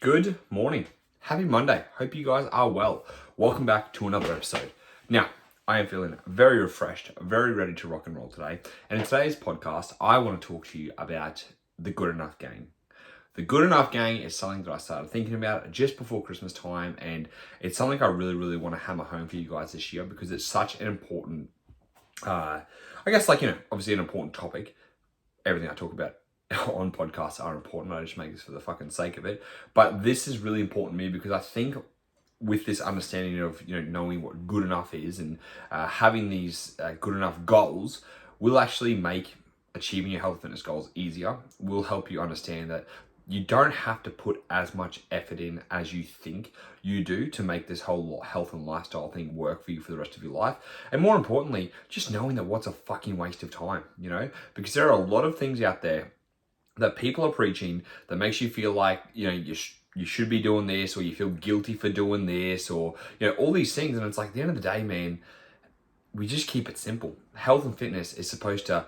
Good morning. Happy Monday. Hope you guys are well. Welcome back to another episode. Now, I am feeling very refreshed, very ready to rock and roll today. And in today's podcast, I want to talk to you about the good enough gang. The good enough gang is something that I started thinking about just before Christmas time, and it's something I really want to hammer home for you guys this year because it's such an important, obviously an important topic. Everything I talk about on podcasts are important. I just make this for the fucking sake of it. But this is really important to me because I think with this understanding of, knowing what good enough is and having these good enough goals will actually make achieving your health and fitness goals easier. Will help you understand that you don't have to put as much effort in as you think you do to make this whole health and lifestyle thing work for you for the rest of your life. And more importantly, just knowing that what's a fucking waste of time, because there are a lot of things out there that people are preaching that makes you feel like, you should be doing this, or you feel guilty for doing this, or, all these things. And it's like, at the end of the day, man, we just keep it simple. Health and fitness is supposed to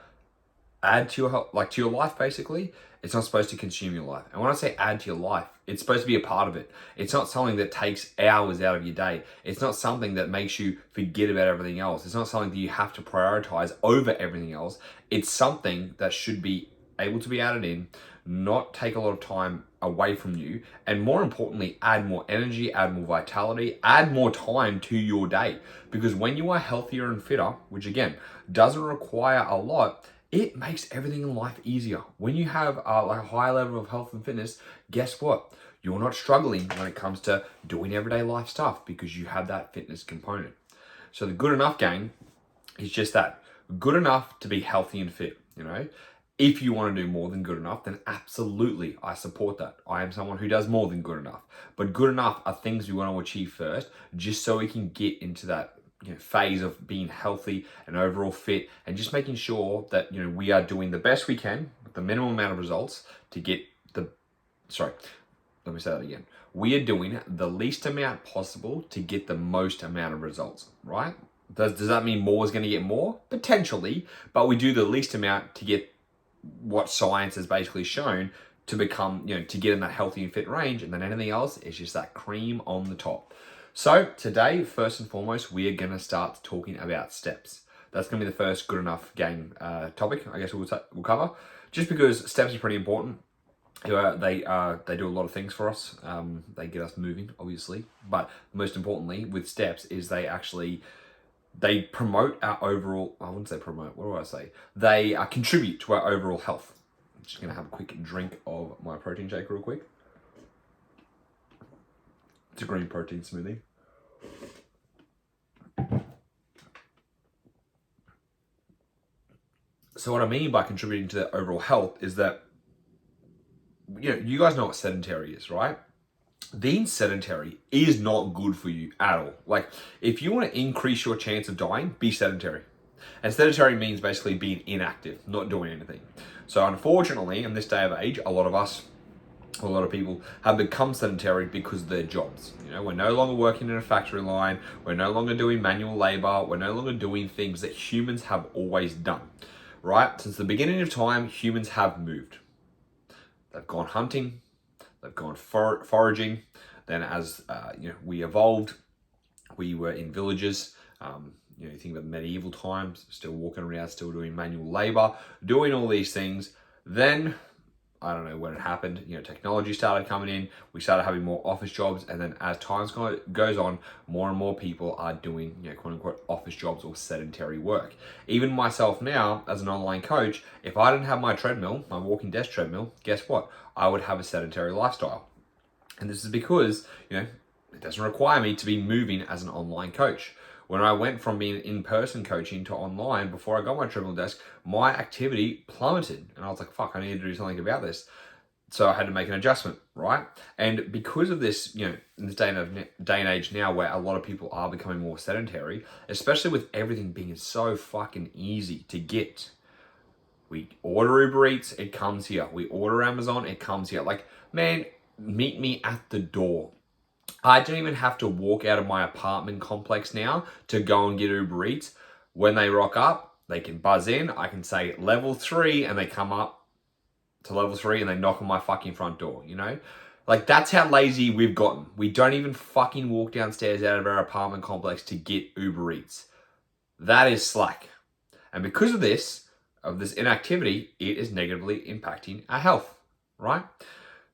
add to your health, to your life, basically. It's not supposed to consume your life. And when I say add to your life, it's supposed to be a part of it. It's not something that takes hours out of your day. It's not something that makes you forget about everything else. It's not something that you have to prioritize over everything else. It's something that should be able to be added in, not take a lot of time away from you, and more importantly, add more energy, add more vitality, add more time to your day. Because when you are healthier and fitter, which again, doesn't require a lot, it makes everything in life easier. When you have a high level of health and fitness, guess what? You're not struggling when it comes to doing everyday life stuff because you have that fitness component. So the good enough gang is just that. Good enough to be healthy and fit, If you want to do more than good enough, then absolutely, I support that. I am someone who does more than good enough. But good enough are things we want to achieve first, just so we can get into that phase of being healthy and overall fit, and just making sure that we are doing the best we can with the minimum amount of results to get let me say that again. We are doing the least amount possible to get the most amount of results, right? Does that mean more is going to get more? Potentially, but we do the least amount to get what science has basically shown to become, to get in that healthy and fit range, and then anything else is just that cream on the top. So today, first and foremost, we are going to start talking about steps. That's going to be the first good enough gang topic, I guess we'll cover, just because steps are pretty important. They do a lot of things for us. They get us moving, obviously, but most importantly with steps is they promote our overall, I wouldn't say promote, what do I say? They contribute to our overall health. I'm just going to have a quick drink of my protein shake real quick. It's a green protein smoothie. So what I mean by contributing to the overall health is that, you guys know what sedentary is, right? Being sedentary is not good for you at all. If you want to increase your chance of dying, be sedentary. And sedentary means basically being inactive, not doing anything. So unfortunately, in this day of age, a lot of people have become sedentary because of their jobs. We're no longer working in a factory line. We're no longer doing manual labor. We're no longer doing things that humans have always done, right? Since the beginning of time, humans have moved. They've gone hunting. They've gone foraging. Then as we evolved, we were in villages. You think about medieval times, still walking around, still doing manual labor, doing all these things. Then, I don't know when it happened, technology started coming in. We started having more office jobs. And then as time goes on, more and more people are doing, quote unquote, office jobs or sedentary work. Even myself now, as an online coach, if I didn't have my treadmill, my walking desk treadmill, guess what? I would have a sedentary lifestyle. And this is because, it doesn't require me to be moving as an online coach. When I went from being in-person coaching to online, before I got my treadmill desk, my activity plummeted. And I was like, fuck, I need to do something about this. So I had to make an adjustment, right? And because of this, in this day and age now where a lot of people are becoming more sedentary, especially with everything being so fucking easy to get. We order Uber Eats, it comes here. We order Amazon, it comes here. Man, meet me at the door. I don't even have to walk out of my apartment complex now to go and get Uber Eats. When they rock up, they can buzz in. I can say level 3 and they come up to level 3 and they knock on my fucking front door, Like, that's how lazy we've gotten. We don't even fucking walk downstairs out of our apartment complex to get Uber Eats. That is slack. And because of this inactivity, it is negatively impacting our health, right?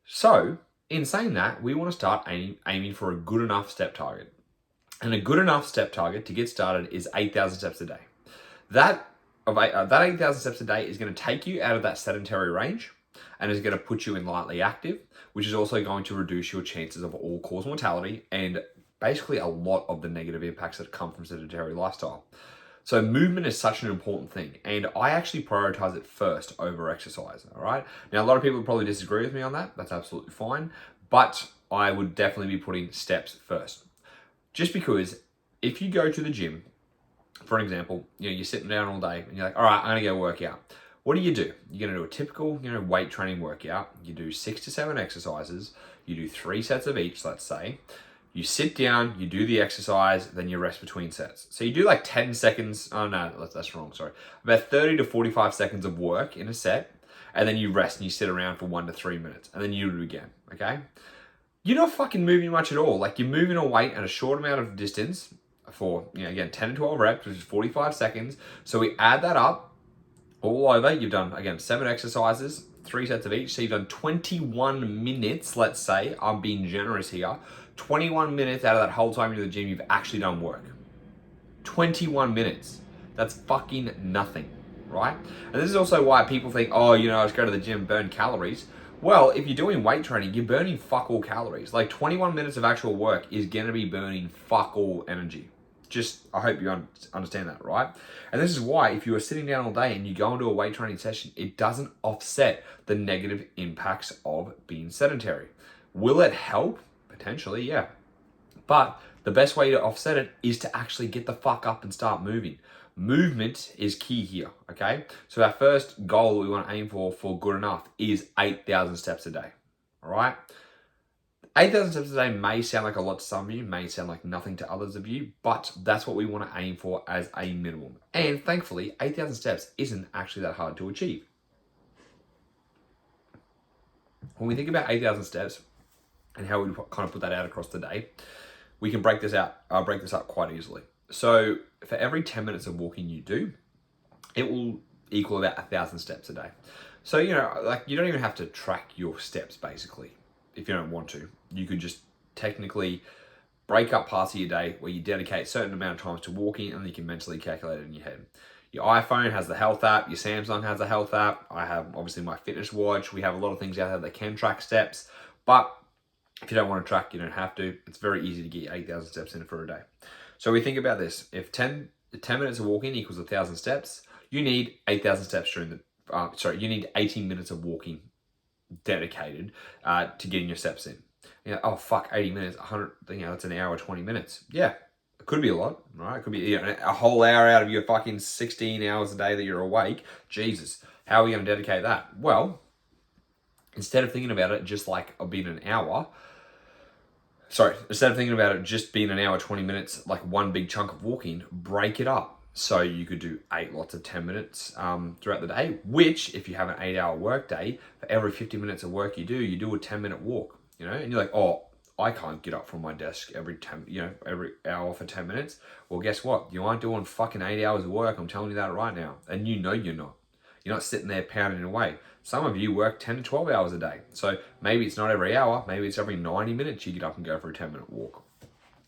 So, in saying that, we want to start aiming for a good enough step target. And a good enough step target to get started is 8,000 steps a day. That 8,000 steps a day is going to take you out of that sedentary range and is going to put you in lightly active, which is also going to reduce your chances of all-cause mortality and basically a lot of the negative impacts that come from sedentary lifestyle. So movement is such an important thing, and I actually prioritize it first over exercise, all right? Now, a lot of people probably disagree with me on that. That's absolutely fine, but I would definitely be putting steps first. Just because if you go to the gym, for an example, you're sitting down all day and you're like, all right, I'm gonna go work out. What do? You're gonna do a typical, weight training workout. You do 6 to 7 exercises. You do 3 sets of each, let's say. You sit down, you do the exercise, then you rest between sets. So you do like 10 seconds, oh no, that's wrong, sorry. About 30 to 45 seconds of work in a set, and then you rest and you sit around for 1 to 3 minutes, and then you do it again, okay? You're not fucking moving much at all. Like, you're moving a weight at a short amount of distance for, again, 10 to 12 reps, which is 45 seconds. So we add that up all over. You've done, again, 7 exercises, 3 sets of each. So you've done 21 minutes, let's say. I'm being generous here. 21 minutes out of that whole time you're in the gym, you've actually done work. 21 minutes. That's fucking nothing, right? And this is also why people think, oh, I just go to the gym, burn calories. Well, if you're doing weight training, you're burning fuck all calories. Like, 21 minutes of actual work is going to be burning fuck all energy. Just, I hope you understand that, right? And this is why if you are sitting down all day and you go into a weight training session, it doesn't offset the negative impacts of being sedentary. Will it help? Potentially, yeah. But the best way to offset it is to actually get the fuck up and start moving. Movement is key here, okay? So our first goal that we want to aim for good enough is 8,000 steps a day, all right? 8,000 steps a day may sound like a lot to some of you, may sound like nothing to others of you, but that's what we want to aim for as a minimum. And thankfully, 8,000 steps isn't actually that hard to achieve. When we think about 8,000 steps and how we kind of put that out across the day, we can break this out. I'll break this up quite easily. So for every 10 minutes of walking you do, it will equal about 1,000 steps a day. So, you don't even have to track your steps, basically, if you don't want to. You could just technically break up parts of your day where you dedicate a certain amount of times to walking, and you can mentally calculate it in your head. Your iPhone has the health app. Your Samsung has the health app. I have, obviously, my fitness watch. We have a lot of things out there that can track steps. But if you don't want to track, you don't have to. It's very easy to get 8,000 steps in for a day. So we think about this. If 10 minutes of walking equals 1,000 steps, you need 8,000 steps you need 18 minutes of walking dedicated to getting your steps in. 80 minutes, 100, that's an hour, 20 minutes. Yeah, it could be a lot, right? It could be a whole hour out of your fucking 16 hours a day that you're awake. Jesus, how are we going to dedicate that? Well, instead of thinking about it just like being an hour, instead of thinking about it just being an hour, 20 minutes, like one big chunk of walking, break it up. So you could do 8 lots of 10 minutes throughout the day, which if you have an 8-hour work day, for every 50 minutes of work you do a 10-minute walk, and you're like, oh, I can't get up from my desk every hour for 10 minutes. Well, guess what? You aren't doing fucking 8 hours of work. I'm telling you that right now. And you're not. You're not sitting there pounding away. Some of you work 10 to 12 hours a day. So maybe it's not every hour, maybe it's every 90 minutes you get up and go for a 10-minute walk.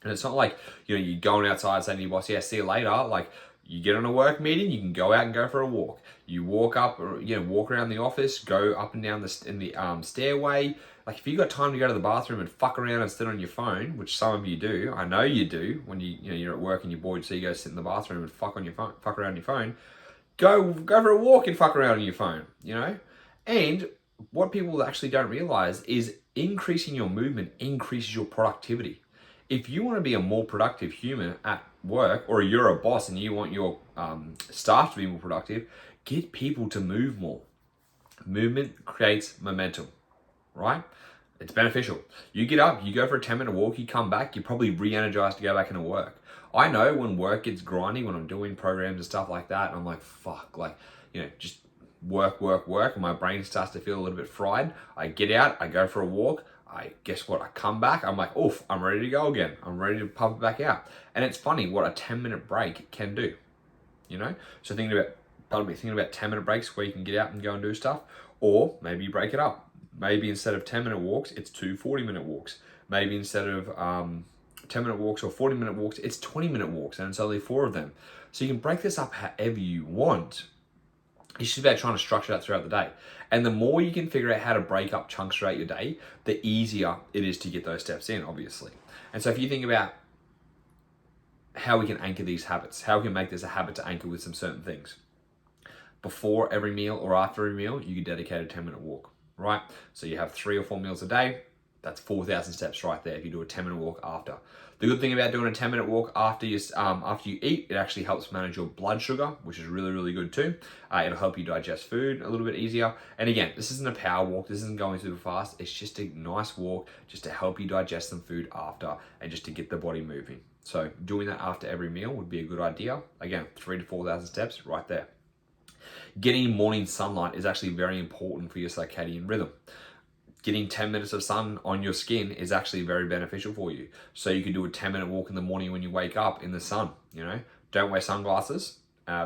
And it's not like, you're going outside saying to your boss, yeah, see you later. Like, you get on a work meeting, you can go out and go for a walk. You walk up, or walk around the office, go up and down the stairway. Like, if you got time to go to the bathroom and fuck around and sit on your phone, which some of you do, I know you do, when you're at work and you're bored, so you go sit in the bathroom and fuck around on your phone. Go for a walk and fuck around on your phone. And what people actually don't realize is increasing your movement increases your productivity. If you want to be a more productive human at work, or you're a boss and you want your staff to be more productive, get people to move more. Movement creates momentum, right? It's beneficial. You get up, you go for a 10-minute walk, you come back, you're probably re-energized to go back into work. I know when work gets grindy, when I'm doing programs and stuff like that, I'm like, fuck, just work, and my brain starts to feel a little bit fried. I get out, I go for a walk, I guess what, I come back, I'm like, oof, I'm ready to go again. I'm ready to pump it back out. And it's funny what a 10-minute break can do, you know? So thinking about 10-minute breaks where you can get out and go and do stuff, or maybe you break it up. Maybe instead of 10-minute walks, it's 2 40-minute walks. Maybe instead of 10-minute walks or 40-minute walks, it's 20-minute walks, and it's only 4 of them. So you can break this up however you want. It's just about trying to structure that throughout the day. And the more you can figure out how to break up chunks throughout your day, the easier it is to get those steps in, obviously. And so if you think about how we can anchor these habits, how we can make this a habit to anchor with some certain things. Before every meal or after every meal, you can dedicate a 10-minute walk, right? So you have 3 or 4 meals a day. That's 4,000 steps right there if you do a 10-minute walk after. The good thing about doing a 10-minute walk after you eat, it actually helps manage your blood sugar, which is really, really good too. It'll help you digest food a little bit easier. And again, this isn't a power walk. This isn't going super fast. It's just a nice walk just to help you digest some food after and just to get the body moving. So doing that after every meal would be a good idea. Again, 3,000 to 4,000 steps right there. Getting morning sunlight is actually very important for your circadian rhythm. Getting 10 minutes of sun on your skin is actually very beneficial for you. So you can do a 10-minute walk in the morning when you wake up in the sun, you know. Don't wear sunglasses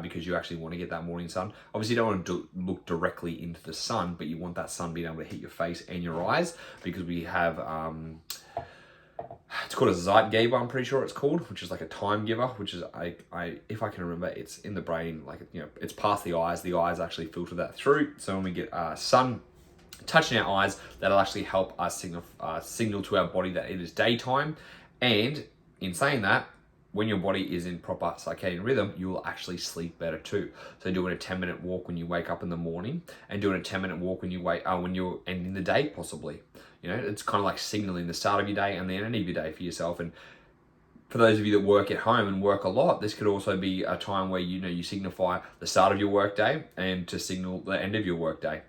because you actually want to get that morning sun. Obviously you don't want to look directly into the sun, but you want that sun being able to hit your face and your eyes, because we have, it's called a Zeitgeber, I'm pretty sure it's called, which is like a time giver, which is, if I can remember, it's in the brain, like, you know, it's past the eyes actually filter that through. So when we get sun touching our eyes, that'll actually help us signal to our body that it is daytime. And in saying that, when your body is in proper circadian rhythm, you will actually sleep better too. So doing a 10-minute walk when you wake up in the morning, and doing a 10-minute walk when you're ending the day, possibly. You know, it's kind of like signaling the start of your day and the end of your day for yourself. And for those of you that work at home and work a lot, this could also be a time where, you know, you signify the start of your work day and to signal the end of your work day.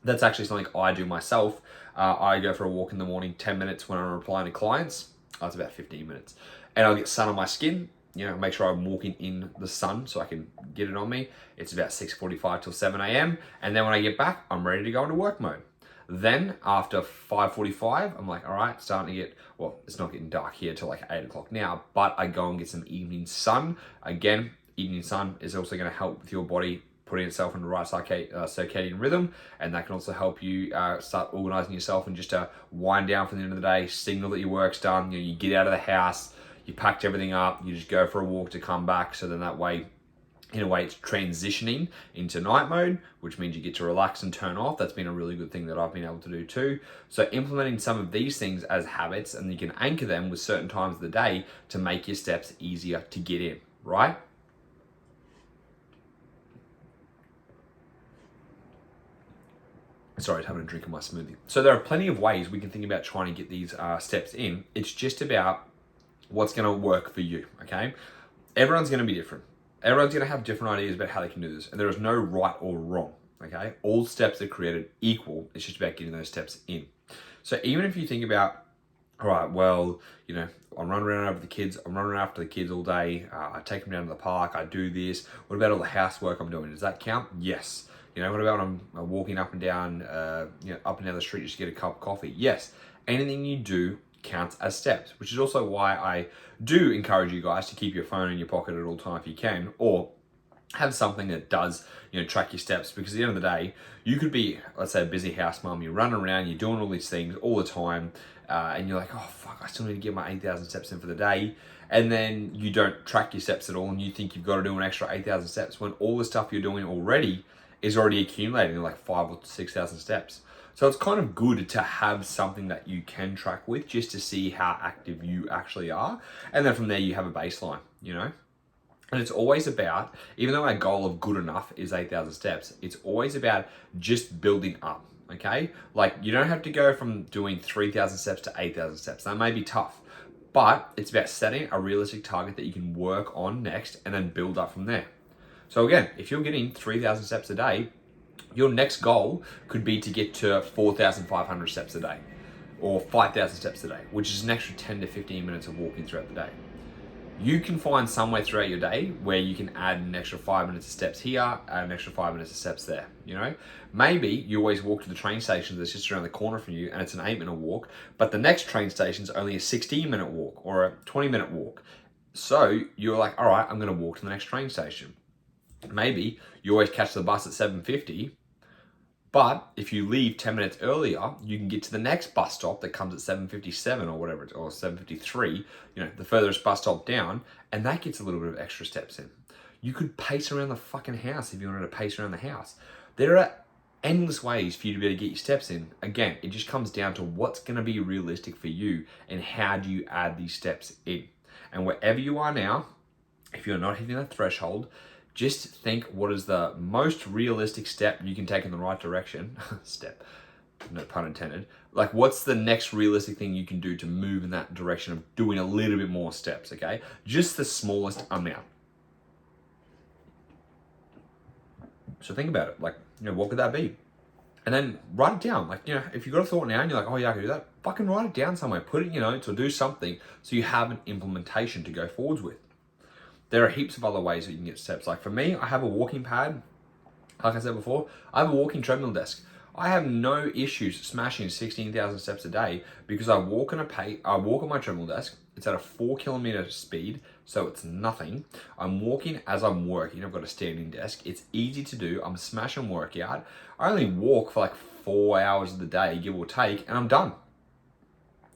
That's actually something I do myself. I go for a walk in the morning, 10 minutes when I'm replying to clients. That's about 15 minutes. And I'll get sun on my skin, you know, make sure I'm walking in the sun so I can get it on me. It's about 6:45 till 7 a.m. And then when I get back, I'm ready to go into work mode. Then after 5:45, I'm like, all right, starting to get, well, it's not getting dark here till like 8 o'clock now, but I go and get some evening sun. Again, evening sun is also going to help with your body putting itself in the right circadian rhythm, and that can also help you start organizing yourself and just wind down for the end of the day, signal that your work's done. You know, you get out of the house, you packed everything up, you just go for a walk to come back. So then that way, in a way, it's transitioning into night mode, which means you get to relax and turn off. That's been a really good thing that I've been able to do too. So implementing some of these things as habits, and you can anchor them with certain times of the day to make your steps easier to get in, right? Sorry, having a drink of my smoothie. So there are plenty of ways we can think about trying to get these steps in. It's just about what's going to work for you, okay? Everyone's going to be different. Everyone's going to have different ideas about how they can do this. And there is no right or wrong, okay? All steps are created equal. It's just about getting those steps in. So even if you think about, all right, well, you know, I'm running around after the kids all day. I take them down to the park. I do this. What about all the housework I'm doing? Does that count? Yes. You know, what about when I'm walking up and down, up and down the street just to get a cup of coffee? Yes. Anything you do counts as steps, which is also why I do encourage you guys to keep your phone in your pocket at all time if you can, or have something that does, you know, track your steps. Because at the end of the day, you could be, let's say, a busy house mom. You're running around, you're doing all these things all the time, and you're like, oh fuck, I still need to get my 8,000 steps in for the day. And then you don't track your steps at all, and you think you've got to do an extra 8,000 steps when all the stuff you're doing already is already accumulating like 5,000 or 6,000 steps. So it's kind of good to have something that you can track with just to see how active you actually are. And then from there you have a baseline, you know? And it's always about, even though our goal of good enough is 8,000 steps, it's always about just building up, okay? Like you don't have to go from doing 3,000 steps to 8,000 steps. That may be tough, but it's about setting a realistic target that you can work on next and then build up from there. So again, if you're getting 3,000 steps a day, your next goal could be to get to 4,500 steps a day or 5,000 steps a day, which is an extra 10 to 15 minutes of walking throughout the day. You can find some way throughout your day where you can add an extra 5 minutes of steps here, add an extra 5 minutes of steps there, you know? Maybe you always walk to the train station that's just around the corner from you and it's an 8-minute walk, but the next train station's only a 16-minute walk or a 20-minute walk. So you're like, all right, I'm gonna walk to the next train station. Maybe you always catch the bus at 7:50, but if you leave 10 minutes earlier, you can get to the next bus stop that comes at 7:57 or whatever, or 7:53, you know, the furthest bus stop down, and that gets a little bit of extra steps in. You could pace around the fucking house if you wanted to pace around the house. There are endless ways for you to be able to get your steps in. Again, it just comes down to what's going to be realistic for you and how do you add these steps in. And wherever you are now, if you're not hitting that threshold, just think what is the most realistic step you can take in the right direction. Step, no pun intended. Like, what's the next realistic thing you can do to move in that direction of doing a little bit more steps, okay? Just the smallest amount. So think about it. Like, you know, what could that be? And then write it down. Like, you know, if you've got a thought now and you're like, oh yeah, I can do that, fucking write it down somewhere. Put it in your notes or do something so you have an implementation to go forwards with. There are heaps of other ways that you can get steps. Like for me, I have a walking pad. Like I said before, I have a walking treadmill desk. I have no issues smashing 16,000 steps a day because I walk on my treadmill desk. It's at a 4-kilometer speed, so it's nothing. I'm walking as I'm working. I've got a standing desk. It's easy to do. I'm smashing workout. I only walk for like 4 hours of the day, give or take, and I'm done.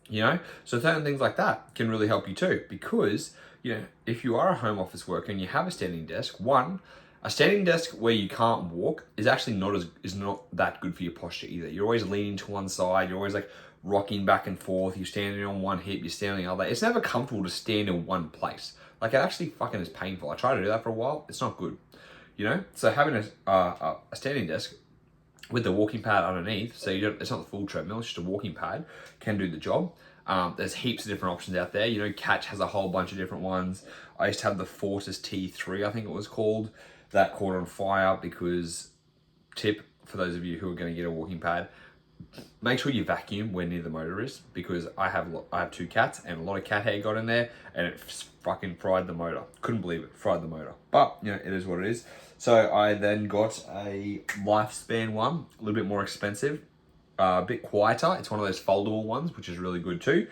You know, so certain things like that can really help you too, because you know, if you are a home office worker and you have a standing desk, a standing desk where you can't walk is actually not that good for your posture either. You're always leaning to one side. You're always like rocking back and forth. You're standing on one hip. You're standing on the other. It's never comfortable to stand in one place. Like, it actually fucking is painful. I tried to do that for a while. It's not good. You know, so having a standing desk with the walking pad underneath, so it's not the full treadmill, it's just a walking pad, can do the job. There's heaps of different options out there. You know, Catch has a whole bunch of different ones. I used to have the Fortis T3, I think it was called. That caught on fire because, tip for those of you who are going to get a walking pad, make sure you vacuum where near the motor is, because I have 2 cats and a lot of cat hair got in there and it fucking fried the motor. Couldn't believe it, fried the motor. But, you know, it is what it is. So I then got a Lifespan one, a little bit more expensive. A bit quieter. It's one of those foldable ones, which is really good too,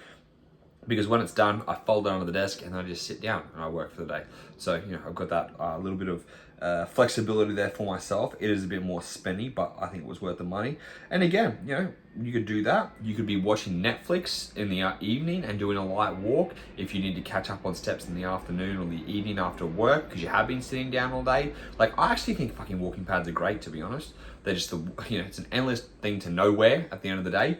because when it's done, I fold it onto the desk and I just sit down and I work for the day. So, you know, I've got that little bit of flexibility there for myself. It is a bit more spenny, but I think it was worth the money. And again, you know, you could do that. You could be watching Netflix in the evening and doing a light walk if you need to catch up on steps in the afternoon or the evening after work because you have been sitting down all day. Like, I actually think fucking walking pads are great, to be honest. They're just, it's an endless thing to nowhere at the end of the day.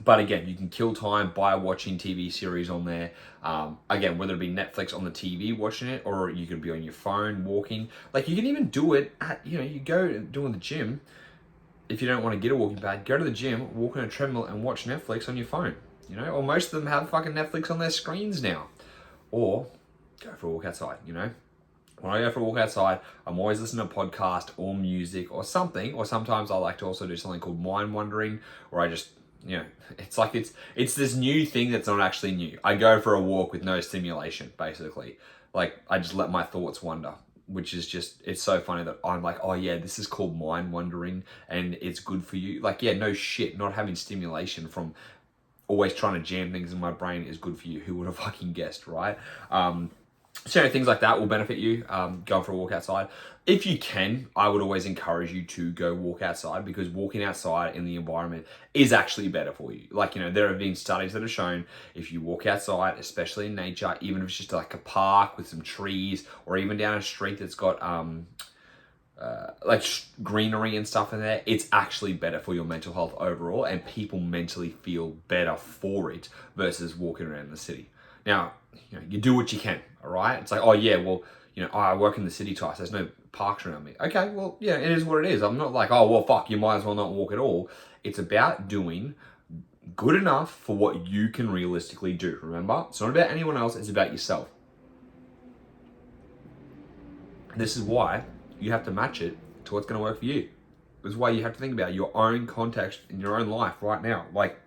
But again, you can kill time by watching TV series on there. Again, whether it be Netflix on the TV watching it, or you could be on your phone walking. Like, you can even do it at, you know, you go doing the gym. If you don't want to get a walking pad, go to the gym, walk on a treadmill and watch Netflix on your phone. You know, or most of them have fucking Netflix on their screens now. Or go for a walk outside, you know. When I go for a walk outside, I'm always listening to a podcast or music or something. Or sometimes I like to also do something called mind wandering, where I just, you know, it's like it's this new thing that's not actually new. I go for a walk with no stimulation, basically. Like, I just let my thoughts wander, which is just, it's so funny that I'm like, oh yeah, this is called mind wandering and it's good for you. Like, yeah, no shit, not having stimulation from always trying to jam things in my brain is good for you. Who would have fucking guessed, right? So things like that will benefit you, going for a walk outside. If you can, I would always encourage you to go walk outside, because walking outside in the environment is actually better for you. Like, you know, there have been studies that have shown if you walk outside, especially in nature, even if it's just like a park with some trees, or even down a street that's got greenery and stuff in there, it's actually better for your mental health overall, and people mentally feel better for it versus walking around the city. Now, you know, you do what you can, all right? It's like, oh yeah, well, you know, I work in the city twice. There's no parks around me. Okay, well, yeah, it is what it is. I'm not like, oh, well, fuck, you might as well not walk at all. It's about doing good enough for what you can realistically do. Remember, it's not about anyone else. It's about yourself. This is why you have to match it to what's going to work for you. This is why you have to think about your own context in your own life right now. Like,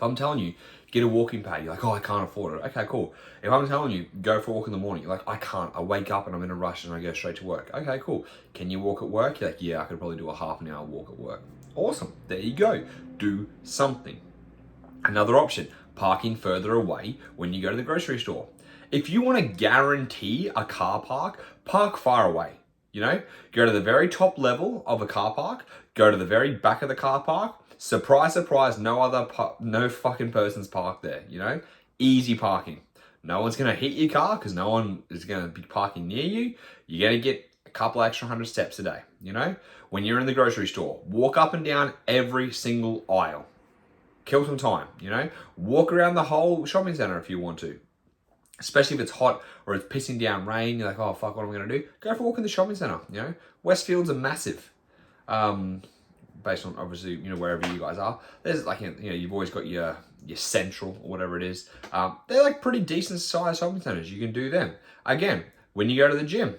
If I'm telling you, get a walking pad, you're like, oh, I can't afford it. Okay, cool. If I'm telling you, go for a walk in the morning, you're like, I can't. I wake up and I'm in a rush and I go straight to work. Okay, cool. Can you walk at work? You're like, yeah, I could probably do a half an hour walk at work. Awesome. There you go. Do something. Another option, parking further away when you go to the grocery store. If you want to guarantee a car park far away. You know, go to the very top level of a car park, go to the very back of the car park. Surprise, surprise, no fucking person's parked there, you know? Easy parking. No one's gonna hit your car because no one is gonna be parking near you. You're gonna get a couple extra 100 steps a day, you know? When you're in the grocery store, walk up and down every single aisle. Kill some time, you know? Walk around the whole shopping center if you want to. Especially if it's hot or it's pissing down rain, you're like, oh fuck, what am I gonna do? Go for a walk in the shopping center, you know? Westfields are massive. Based on obviously, you know, wherever you guys are. There's like, you know, you've always got your Central or whatever it is. They're like pretty decent sized shopping centers. You can do them. Again, when you go to the gym,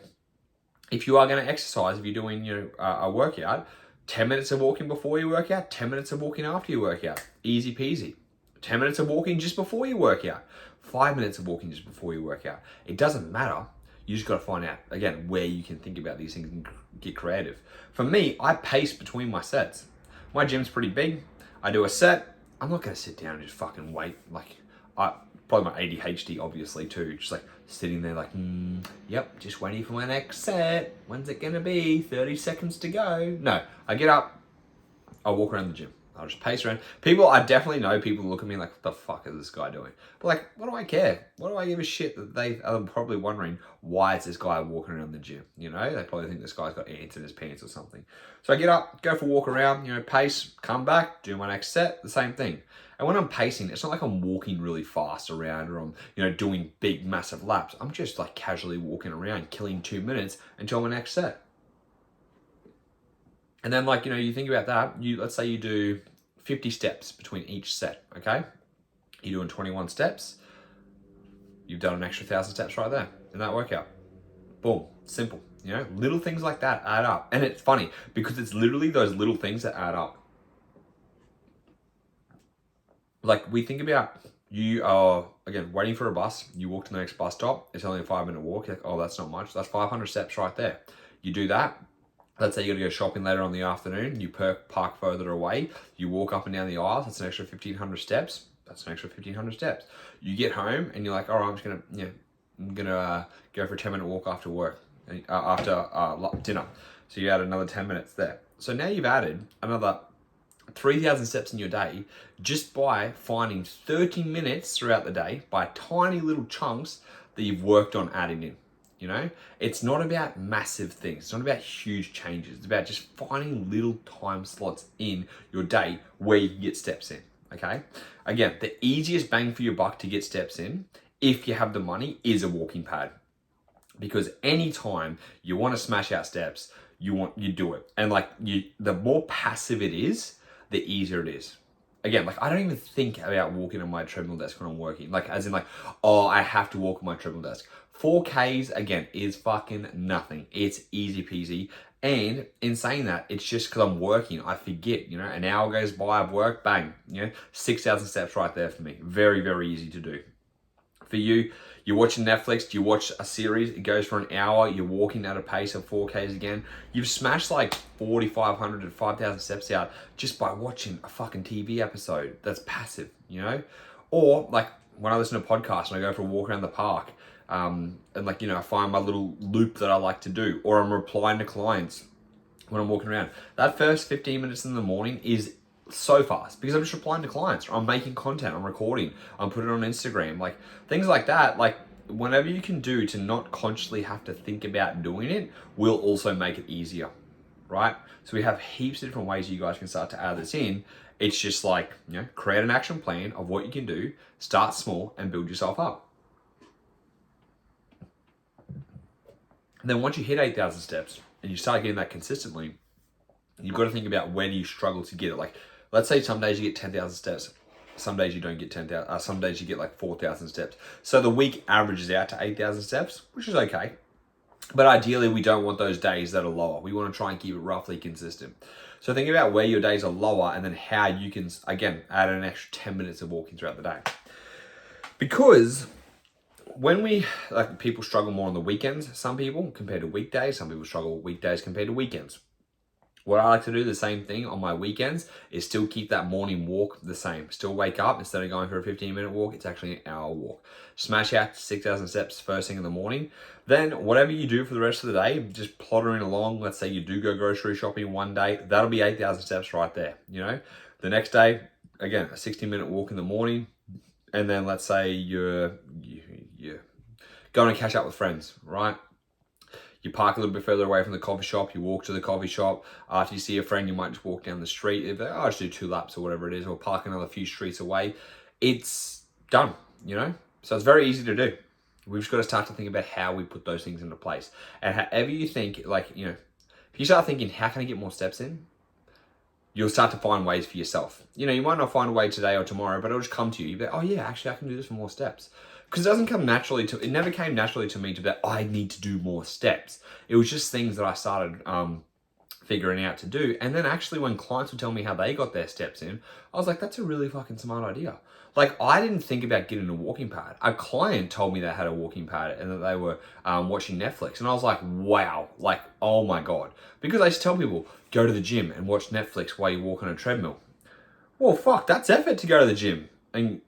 if you are going to exercise, if you're doing, you know, a workout, 10 minutes of walking before you work out, 10 minutes of walking after you work out. Easy peasy. 10 minutes of walking just before you work out. 5 minutes of walking just before you work out. It doesn't matter. You just got to find out, again, where you can think about these things and get creative. For me, I pace between my sets. My gym's pretty big. I do a set. I'm not going to sit down and just fucking wait. Like, probably my ADHD, obviously, too. Just like sitting there like, yep, just waiting for my next set. When's it going to be? 30 seconds to go. No, I get up. I walk around the gym. I'll just pace around. I definitely know people look at me like, what the fuck is this guy doing? But like, what do I care? What do I give a shit that they are probably wondering, why is this guy walking around the gym? You know, they probably think this guy's got ants in his pants or something. So I get up, go for a walk around, you know, pace, come back, do my next set, the same thing. And when I'm pacing, it's not like I'm walking really fast around or I'm, you know, doing big, massive laps. I'm just like casually walking around, killing 2 minutes until my next set. And then like, you know, you think about that, let's say you do 50 steps between each set, okay? You're doing 21 steps. You've done an extra 1,000 steps right there in that workout. Boom, simple. You know, little things like that add up. And it's funny because it's literally those little things that add up. Like we think about, you are, again, waiting for a bus. You walk to the next bus stop. It's only a 5-minute walk. You're like, oh, that's not much. That's 500 steps right there. You do that. Let's say you're gonna go shopping later on the afternoon, you park further away, you walk up and down the aisles, that's an extra 1,500 steps. That's an extra 1,500 steps. You get home and you're like, all right, I'm just gonna, you know, I'm gonna go for a 10-minute walk after work, after dinner. So you add another 10 minutes there. So now you've added another 3,000 steps in your day just by finding 30 minutes throughout the day by tiny little chunks that you've worked on adding in. You know, it's not about massive things. It's not about huge changes. It's about just finding little time slots in your day where you can get steps in, okay? Again, the easiest bang for your buck to get steps in, if you have the money, is a walking pad. Because anytime you want to smash out steps, you do it. And like the more passive it is, the easier it is. Again, like I don't even think about walking on my treadmill desk when I'm working. Like as in like, oh, I have to walk on my treadmill desk. 4Ks, again, is fucking nothing. It's easy peasy. And in saying that, it's just because I'm working, I forget, you know, an hour goes by, I've worked, bang, you know, 6,000 steps right there for me. Very, very easy to do. For you, you're watching Netflix, you watch a series, it goes for an hour, you're walking at a pace of 4Ks again. You've smashed like 4,500 to 5,000 steps out just by watching a fucking TV episode that's passive, you know? Or like when I listen to podcasts and I go for a walk around the park, and like, you know, I find my little loop that I like to do, or I'm replying to clients when I'm walking around. That first 15 minutes in the morning is so fast because I'm just replying to clients. I'm making content, I'm recording, I'm putting it on Instagram, like things like that. Like whenever you can do to not consciously have to think about doing it will also make it easier, right? So we have heaps of different ways you guys can start to add this in. It's just like, you know, create an action plan of what you can do, start small and build yourself up. And then once you hit 8,000 steps and you start getting that consistently, you've got to think about when you struggle to get it. Like, let's say some days you get 10,000 steps. Some days you don't get 10,000. Some days you get like 4,000 steps. So the week averages out to 8,000 steps, which is okay. But ideally, we don't want those days that are lower. We want to try and keep it roughly consistent. So think about where your days are lower and then how you can, again, add an extra 10 minutes of walking throughout the day. Because when people struggle more on the weekends, some people compared to weekdays, some people struggle weekdays compared to weekends. What I like to do, the same thing on my weekends, is still keep that morning walk the same. Still wake up, instead of going for a 15-minute walk, it's actually an hour walk. Smash out 6,000 steps first thing in the morning. Then whatever you do for the rest of the day, just plottering along. Let's say you do go grocery shopping one day, that'll be 8,000 steps right there. The next day, again, a 60-minute walk in the morning. And then let's say you're going to catch up with friends, right? You park a little bit further away from the coffee shop, you walk to the coffee shop. After you see a friend, you might just walk down the street. If I'll just do 2 laps or whatever it is, or park another few streets away. It's done, So it's very easy to do. We've just got to start to think about how we put those things into place. And however you think, if you start thinking, how can I get more steps in? You'll start to find ways for yourself. You might not find a way today or tomorrow, but it'll just come to you. You'll be like, oh yeah, actually I can do this for more steps. Because it never came naturally to me to be like, I need to do more steps. It was just things that I started figuring out to do. And then actually when clients would tell me how they got their steps in, I was like, that's a really fucking smart idea. I didn't think about getting a walking pad. A client told me they had a walking pad and that they were watching Netflix. And I was like, wow, oh my God. Because I used to tell people, go to the gym and watch Netflix while you walk on a treadmill. Well, fuck, that's effort to go to the gym. And,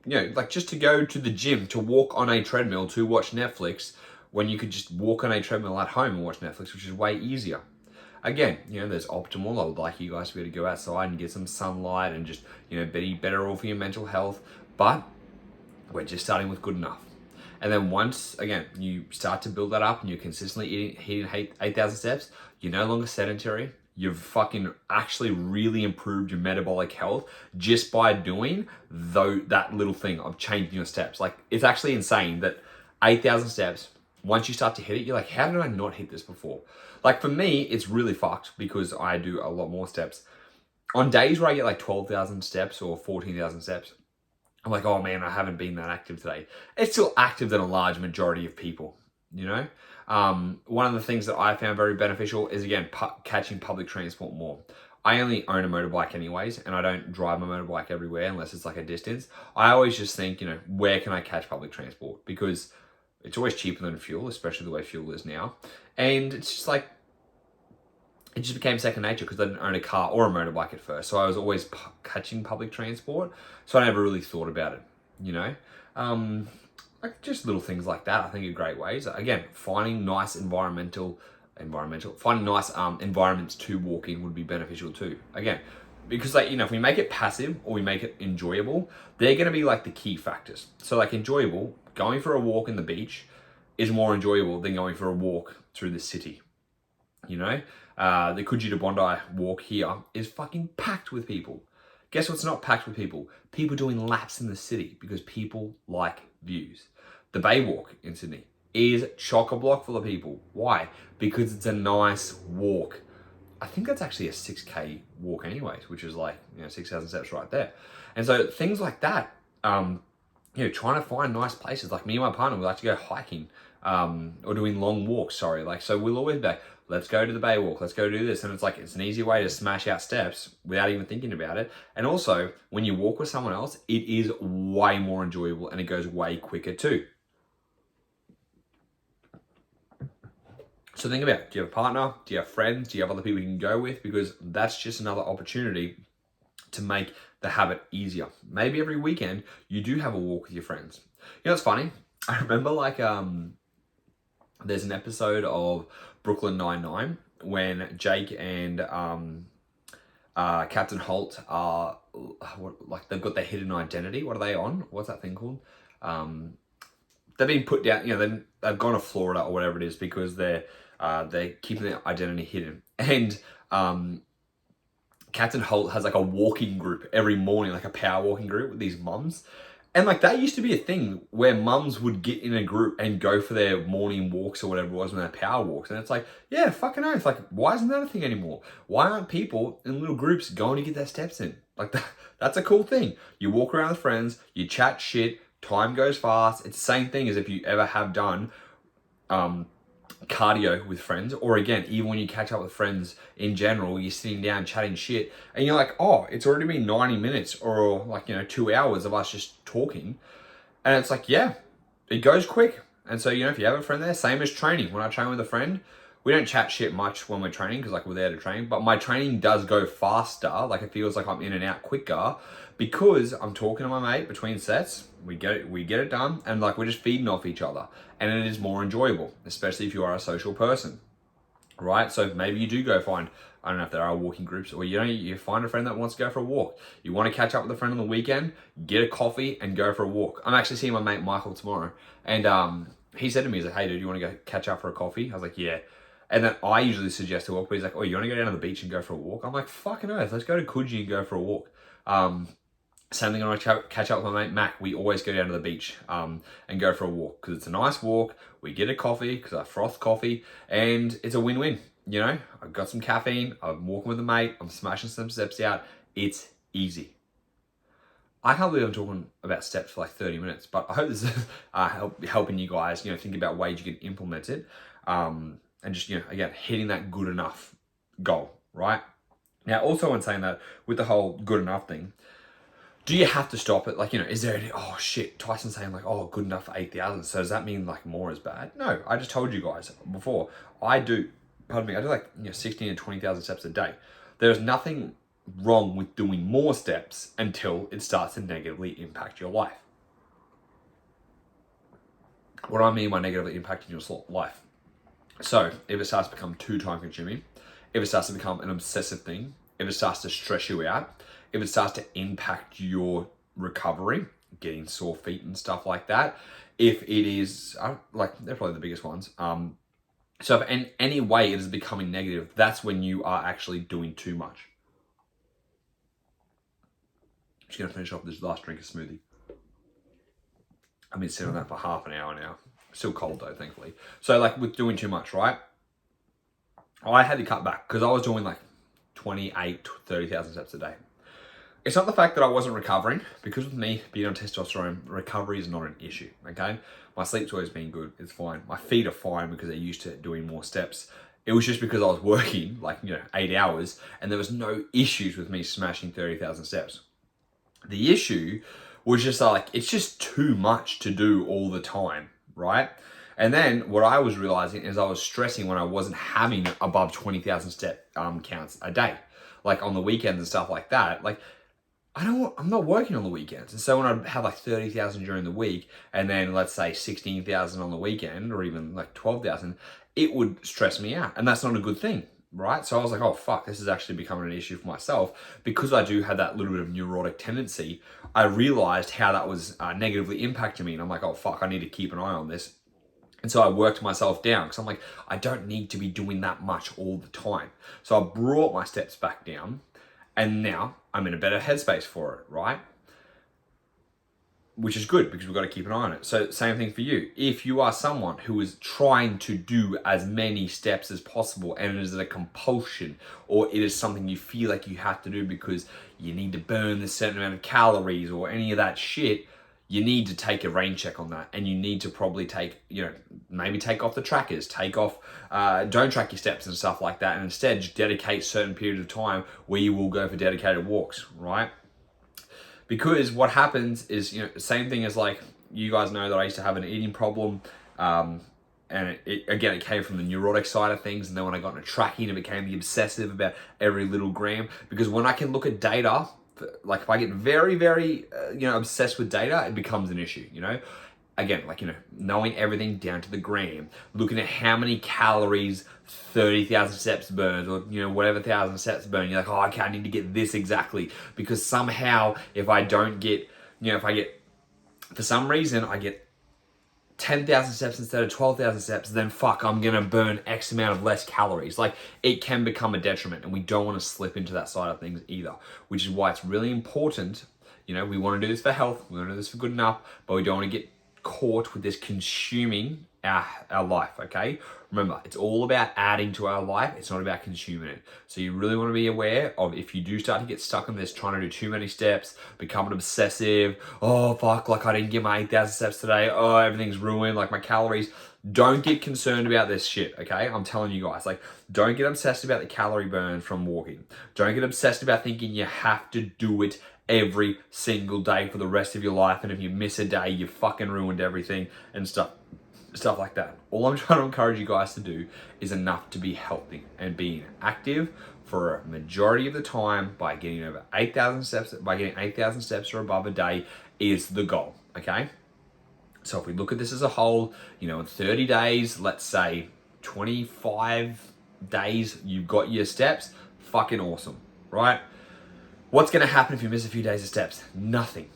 just to go to the gym, to walk on a treadmill, to watch Netflix, when you could just walk on a treadmill at home and watch Netflix, which is way easier. Again, there's optimal. I would like you guys to be able to go outside and get some sunlight and just, be better all for your mental health. But we're just starting with good enough. And then once, again, you start to build that up and you're consistently hitting 8,000 steps, you're no longer sedentary. You've fucking actually really improved your metabolic health just by doing that little thing of changing your steps. It's actually insane that 8,000 steps, once you start to hit it, you're like, how did I not hit this before? For me, it's really fucked because I do a lot more steps. On days where I get 12,000 steps or 14,000 steps, I'm like, oh man, I haven't been that active today. It's still active than a large majority of people, One of the things that I found very beneficial is, again, catching public transport more. I only own a motorbike anyways, and I don't drive my motorbike everywhere unless it's a distance. I always just think, where can I catch public transport? Because it's always cheaper than fuel, especially the way fuel is now. And it's just it just became second nature because I didn't own a car or a motorbike at first. So I was always catching public transport. So I never really thought about it, just little things like that, I think are great ways. Again, finding nice environments to walk in would be beneficial too. Again, because if we make it passive or we make it enjoyable, they're going to be the key factors. So enjoyable, going for a walk in the beach is more enjoyable than going for a walk through the city. The Coogee to Bondi walk here is fucking packed with people. Guess what's not packed with people? People doing laps in the city because people like views. The Bay Walk in Sydney is chock-a-block full of people. Why? Because it's a nice walk. I think that's actually a 6K walk anyways, which is 6,000 steps right there. And so things like that, trying to find nice places. Me and my partner, we like to go hiking or doing long walks, so we'll always be like, let's go to the Bay Walk, let's go do this. And it's an easy way to smash out steps without even thinking about it. And also, when you walk with someone else, it is way more enjoyable and it goes way quicker too. So think about it. Do you have a partner? Do you have friends? Do you have other people you can go with? Because that's just another opportunity to make the habit easier. Maybe every weekend you do have a walk with your friends. It's funny. I remember there's an episode of Brooklyn Nine-Nine when Jake and Captain Holt are they've got their hidden identity. What are they on? What's that thing called? They've been put down. They've gone to Florida or whatever it is because they're keeping their identity hidden. And Captain Holt has a walking group every morning, a power walking group with these mums. And that used to be a thing where mums would get in a group and go for their morning walks or whatever it was, when their power walks. And it's yeah, fucking oath. Why isn't that a thing anymore? Why aren't people in little groups going to get their steps in? That's a cool thing. You walk around with friends, you chat shit, time goes fast. It's the same thing as if you ever have done cardio with friends, or again, even when you catch up with friends in general, you're sitting down chatting shit and you're like, oh, it's already been 90 minutes or like, 2 hours of us just talking. And it's like, yeah, it goes quick. And so, if you have a friend there, same as training. When I train with a friend, we don't chat shit much when we're training because like we're there to train, but my training does go faster. Like it feels like I'm in and out quicker because I'm talking to my mate between sets. We get it done, and like we're just feeding off each other, and it is more enjoyable, especially if you are a social person, right? So maybe you do go find, I don't know if there are walking groups, or you find a friend that wants to go for a walk. You want to catch up with a friend on the weekend, get a coffee and go for a walk. I'm actually seeing my mate Michael tomorrow, and he said to me, he's like, hey dude, you want to go catch up for a coffee? I was like, yeah. And then I usually suggest a walk, but he's like, oh, you want to go down to the beach and go for a walk? I'm like, fucking earth, let's go to Coogee and go for a walk. Same thing when I catch up with my mate Mac, we always go down to the beach and go for a walk because it's a nice walk. We get a coffee because I froth coffee, and it's a win-win. I've got some caffeine, I'm walking with a mate, I'm smashing some steps out. It's easy. I can't believe I'm talking about steps for like 30 minutes, but I hope this is helping you guys, think about ways you can implement it. And just, again, hitting that good enough goal, right? Now, also when saying that, with the whole good enough thing, do you have to stop it? Like, is there any, oh shit, Tyson's saying like, oh, good enough for 8,000. So does that mean like more is bad? No, I just told you guys before. I do like 16 to 20,000 steps a day. There's nothing wrong with doing more steps until it starts to negatively impact your life. What do I mean by negatively impacting your life? So if it starts to become too time consuming, if it starts to become an obsessive thing, if it starts to stress you out, if it starts to impact your recovery, getting sore feet and stuff like that, if it is, they're probably the biggest ones. So if in any way it is becoming negative, that's when you are actually doing too much. I'm just going to finish off this last drink of smoothie. I've been sitting on that for half an hour now. Still cold though, thankfully. So like with doing too much, right? I had to cut back because I was doing like 28, 30,000 steps a day. It's not the fact that I wasn't recovering, because with me being on testosterone, recovery is not an issue, okay? My sleep's always been good, it's fine. My feet are fine because they're used to doing more steps. It was just because I was working like, 8 hours and there was no issues with me smashing 30,000 steps. The issue was just like, it's just too much to do all the time, right? And then what I was realizing is I was stressing when I wasn't having above 20,000 step counts a day, like on the weekends and stuff like that. Like, I'm not working on the weekends. And so when I have like 30,000 during the week and then let's say 16,000 on the weekend or even like 12,000, it would stress me out. And that's not a good thing, right? So I was like, oh fuck, this is actually becoming an issue for myself. Because I do have that little bit of neurotic tendency, I realized how that was negatively impacting me. And I'm like, oh fuck, I need to keep an eye on this. And so I worked myself down because I'm like, I don't need to be doing that much all the time. So I brought my steps back down. And now I'm in a better headspace for it, right? Which is good because we've got to keep an eye on it. So same thing for you. If you are someone who is trying to do as many steps as possible and it is a compulsion or it is something you feel like you have to do because you need to burn a certain amount of calories or any of that shit, you need to take a rain check on that, and you need to probably take, maybe take off the trackers, don't track your steps and stuff like that, and instead just dedicate certain periods of time where you will go for dedicated walks, right? Because what happens is, same thing as like, you guys know that I used to have an eating problem, and it came from the neurotic side of things, and then when I got into tracking, it became the obsessive about every little gram, because when I can look at data, like if I get very, very, obsessed with data, it becomes an issue, Again, knowing everything down to the gram, looking at how many calories 30,000 steps burns or, whatever 1,000 steps burn. You're like, oh, okay, I need to get this exactly. Because somehow if I don't get, for some reason, I get 10,000 steps instead of 12,000 steps, then fuck, I'm going to burn X amount of less calories. Like, it can become a detriment, and we don't want to slip into that side of things either, which is why it's really important. We want to do this for health, we want to do this for good enough, but we don't want to get caught with this consuming our life, okay? Remember, it's all about adding to our life. It's not about consuming it. So you really want to be aware of, if you do start to get stuck on this, trying to do too many steps, becoming obsessive, oh fuck, like I didn't get my 8,000 steps today, oh, everything's ruined, like my calories. Don't get concerned about this shit, okay? I'm telling you guys, like, don't get obsessed about the calorie burn from walking. Don't get obsessed about thinking you have to do it every single day for the rest of your life. And if you miss a day, you fucking ruined everything and stuff like that. All I'm trying to encourage you guys to do is enough to be healthy and being active for a majority of the time by getting over 8,000 steps, by getting 8,000 steps or above a day is the goal, okay? So if we look at this as a whole, you know, in 30 days, let's say 25 days, you've got your steps, fucking awesome, right? What's gonna happen if you miss a few days of steps? Nothing.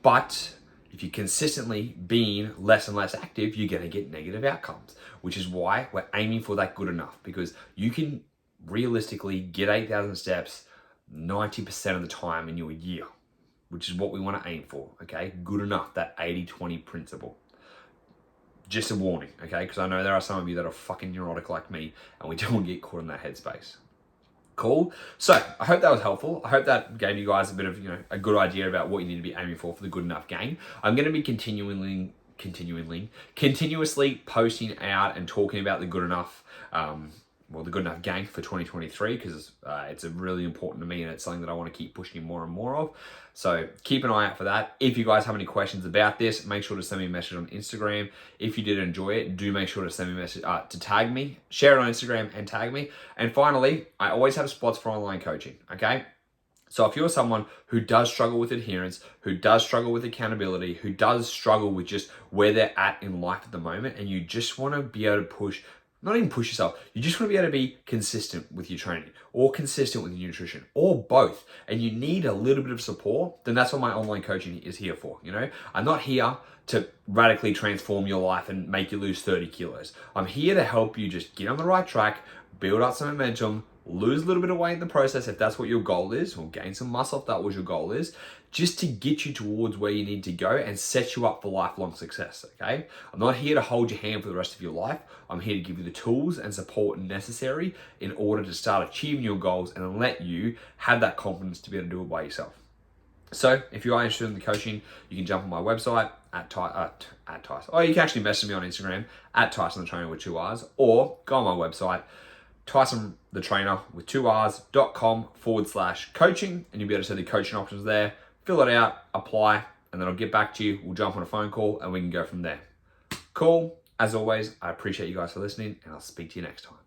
But if you're consistently being less and less active, you're gonna get negative outcomes, which is why we're aiming for that good enough, because you can realistically get 8,000 steps 90% of the time in your year, which is what we want to aim for, okay? Good enough, that 80-20 principle. Just a warning, okay? Because I know there are some of you that are fucking neurotic like me, and we don't get caught in that headspace. Cool. So I hope that was helpful. I hope that gave you guys a bit of, you know, a good idea about what you need to be aiming for the good enough gain. I'm going to be continuously posting out and talking about the good enough, the good enough gain for 2023, because it's really important to me, and it's something that I want to keep pushing more and more of. So keep an eye out for that. If you guys have any questions about this, make sure to send me a message on Instagram. If you did enjoy it, do make sure to send me a message, to tag me, share it on Instagram and tag me. And finally, I always have spots for online coaching, okay? So if you're someone who does struggle with adherence, who does struggle with accountability, who does struggle with just where they're at in life at the moment, and you just want to be able to push, not even push yourself, you just want to be able to be consistent with your training or consistent with your nutrition or both, and you need a little bit of support, then that's what my online coaching is here for, you know? I'm not here to radically transform your life and make you lose 30 kilos. I'm here to help you just get on the right track, build up some momentum, lose a little bit of weight in the process if that's what your goal is, or gain some muscle if that was your goal is, just to get you towards where you need to go and set you up for lifelong success, okay? I'm not here to hold your hand for the rest of your life. I'm here to give you the tools and support necessary in order to start achieving your goals and let you have that confidence to be able to do it by yourself. So if you are interested in the coaching, you can jump on my website at Tyson. Or you can actually message me on Instagram at tysonthetrainerr with 2 R's, or go on my website, tysonthetrainerr with 2 R's.com/coaching, and you'll be able to see the coaching options there. Fill it out, apply, and then I'll get back to you. We'll jump on a phone call and we can go from there. Cool. As always, I appreciate you guys for listening, and I'll speak to you next time.